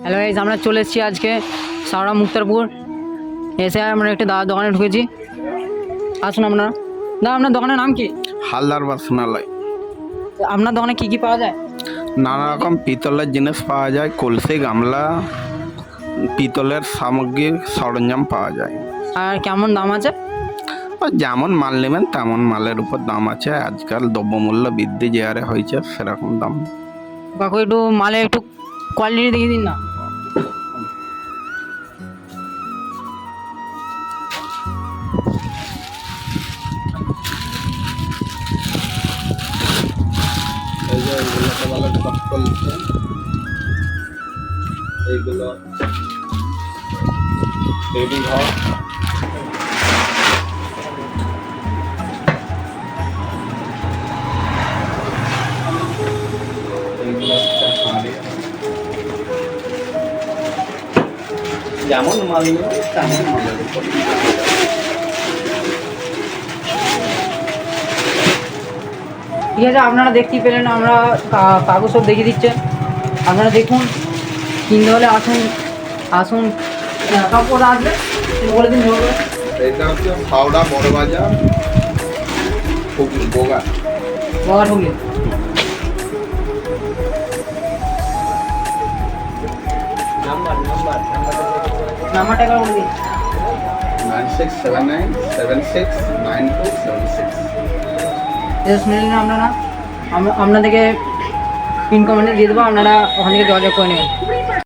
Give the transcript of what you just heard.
Hello guys, আমরা চলে এসেছি আজকে সাউরা মুক্তারপুর। এসে আমরা একটা দাদার দোকানে ঢুকেছি। আসুন আপনারা। দাদা, আপনার দোকানের নাম কি? হালদার বাসনালয়। আপনার দোকানে কি কি পাওয়া যায়? নানা রকম পিতলের জিনিস পাওয়া যায়, কলসি, গামলা, পিতলের সামগ্রী সরঞ্জাম পাওয়া যায়। আর কেমন দাম আছে? আর যেমন মাল নেবেন তেমন মালের উপর দাম আছে। আজকাল দ্রব্যমূল্য বৃদ্ধি যে হারে হয়েছে সেরকম দাম। কাকু, একটু মালে একটু কোয়ালিটি দেখিয়ে দিন না। এইগুলো রেডি ঘর, যেমন মাল নেবে তেমন মালের উপর। ঠিক আছে, আপনারা দেখতেই পেলেন, আমরা কাগজ সব দেখিয়ে দিচ্ছে। আপনারা দেখুন, কিনতে হলে আসুন আসুন। কাপড় আসবে বলে দিন। এটা হচ্ছে হাওড়া বড় বাজার, হুগলি, বোগা। বগার হুগলি। নাম্বারটা একবার বলে দিন। 9679769276। এটা শুনে নিন আপনারা। আপনাদেরকে পিন কমেন্টে দিয়ে দেবো, আপনারা ওখান থেকে যোগাযোগ করে নেবেন।